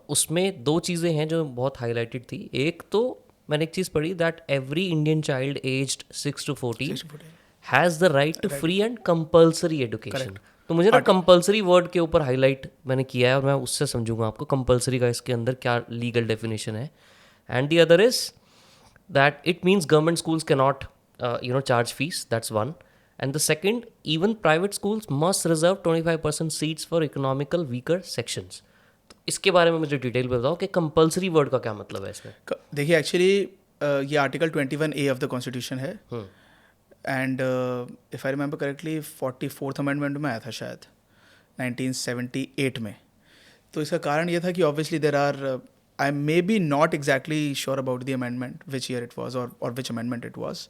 उसमें दो चीज़ें हैं जो बहुत हाईलाइटेड थी। एक तो मैंने एक चीज़ पढ़ी that every Indian child aged 6 to 14 has the right to free and compulsory education. तो मुझे ना कंपल्सरी वर्ड के ऊपर हाईलाइट मैंने किया है और मैं उससे समझूंगा आपको कंपल्सरी का इसके अंदर क्या लीगल डेफिनेशन है। And the other is that it means government schools cannot charge fees. That's one. And the second, even private schools must reserve 25% seats for economical weaker sections. तो इसके बारे में मुझे डिटेल में बताओ कि कंपलसरी वर्ड का क्या मतलब है इसमें। देखिए एक्चुअली ये article 21A of the constitution है and if I remember correctly 44th amendment में आया था शायद 1978 में। तो इसका कारण ये था कि obviously there are I may be not exactly sure about the amendment, which year it was or which amendment it was.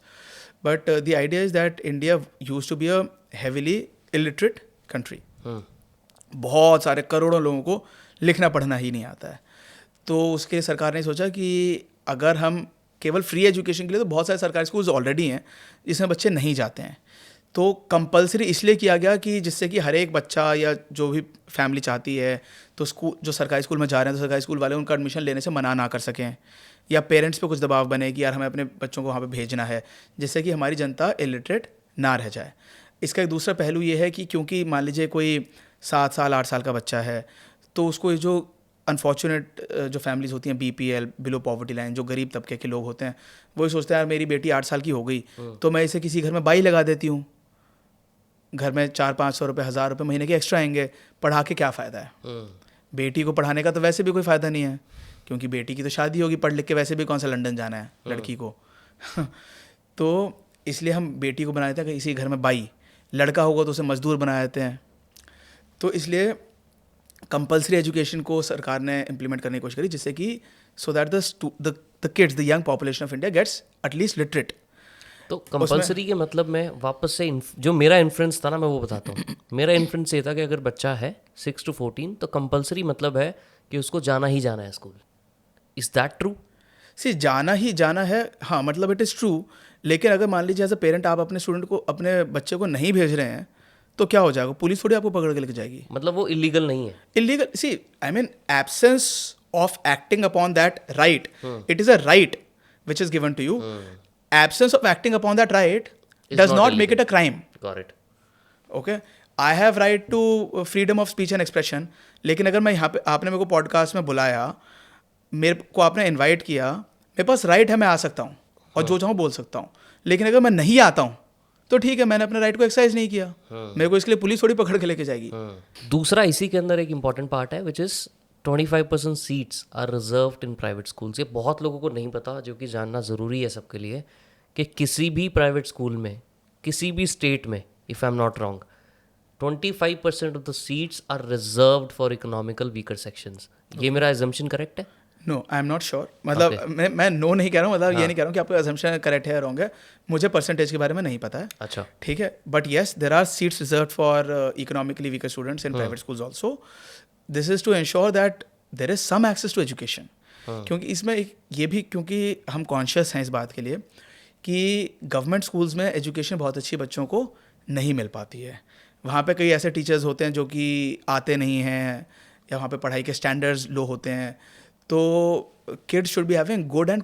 But the idea is that India used to be a heavily illiterate country. बहुत सारे करोड़ों लोगों को लिखना पढ़ना ही नहीं आता है। तो उसके सरकार ने सोचा कि अगर हम केवल फ्री एजुकेशन के लिए, तो बहुत सारे सरकारी स्कूल्स ऑलरेडी हैं जिसमें बच्चे नहीं जाते हैं, तो कंपलसरी इसलिए किया गया कि जिससे कि हर एक बच्चा या जो भी फैमिली चाहती है तो स्कूल जो सरकारी स्कूल में जा रहे हैं तो सरकारी स्कूल वाले उनका एडमिशन लेने से मना ना कर सकें, या पेरेंट्स पे कुछ दबाव बने कि यार हमें अपने बच्चों को वहाँ पे भेजना है, जिससे कि हमारी जनता इलिटरेट ना रह जाए। इसका एक दूसरा पहलू ये है कि क्योंकि मान लीजिए कोई 7 साल 8 साल का बच्चा है, तो उसको जो अनफॉर्चुनेट जो फैमिलीज़ होती हैं BPL बिलो पॉवर्टी लाइन, जो गरीब तबके के लोग होते हैं, वही सोचते हैं यार मेरी बेटी 8 साल की हो गई तो मैं इसे किसी घर में बाई लगा देती हूँ, घर में 400-500 रुपये 1000 रुपये महीने के एक्स्ट्रा आएंगे, पढ़ा के क्या फ़ायदा है। बेटी को पढ़ाने का तो वैसे भी कोई फ़ायदा नहीं है, क्योंकि बेटी की तो शादी होगी, पढ़ लिख के वैसे भी कौन सा लंदन जाना है लड़की को तो इसलिए हम बेटी को बना देते हैं कि इसी घर में बाई, लड़का होगा तो उसे मजदूर बना देते हैं। तो इसलिए कंपलसरी एजुकेशन को सरकार ने इम्प्लीमेंट करने की कोशिश करी, जिससे कि so that the kids, the young population of India gets at least literate. तो कंपलसरी के मतलब मैं वापस से जो मेरा इन्फ्रेंस था ना मैं वो बताता हूँ। मेरा इन्फ्रेंस ये था कि अगर बच्चा है 6 to 14 तो कंपलसरी मतलब है कि उसको जाना ही जाना है school. Is that true? See जाना ही जाना है, हाँ, मतलब इट इज़ ट्रू। लेकिन अगर मान लीजिए एज अ पेरेंट आप अपने स्टूडेंट को, अपने बच्चे को नहीं भेज रहे हैं, तो क्या हो जाएगा? पुलिस थोड़ी आपको पकड़ के लेके जाएगी। मतलब वो इलीगल नहीं है। Illegal, see I mean absence of acting upon that right, it is a right which is given to you. Absence of acting upon that right does not make it a crime. Got it. Okay, I have right to freedom of speech and expression. लेकिन अगर मैं यहाँ पे, आपने मेरे को podcast में बुलाया, मेरे को आपने इनवाइट किया, मेरे पास राइट है, मैं आ सकता हूँ और जो चाहूँ बोल सकता हूँ। लेकिन अगर मैं नहीं आता हूँ तो ठीक है, मैंने अपने राइट को एक्सरसाइज नहीं किया, मेरे को इसके लिए पुलिस थोड़ी पकड़ के लेके जाएगी। दूसरा इसी के अंदर एक इंपॉर्टेंट पार्ट है which is 25% seats are reserved in private schools. ये बहुत लोगों को नहीं पता, जो कि जानना ज़रूरी है सबके लिए, कि किसी भी प्राइवेट स्कूल में किसी भी स्टेट में, if I am not wrong, 25% of the seats are reserved for economical weaker sections. ये मेरा एजम्पशन करेक्ट है? No, I am not sure. मतलब मैं नो नहीं कह रहा हूँ, मतलब ये नहीं कह रहा हूँ कि आपका एजम्पशन करेक्ट है या रॉन्ग है, मुझे परसेंटेज के बारे में नहीं पता है। अच्छा, ठीक है, but yes there are seats reserved for economically weaker students in private schools also. This is to ensure that there is some access to education. क्योंकि इसमें ये भी, क्योंकि हम कॉन्शियस हैं इस बात के लिए कि गवर्नमेंट स्कूल्स में एजुकेशन बहुत अच्छी बच्चों को नहीं मिल पाती है। वहाँ पे कई ऐसे टीचर्स होते हैं जो कि आते नहीं हैं, या वहाँ पे पढ़ाई के स्टैंडर्ड्स लो होते हैं। तो kids should be having good and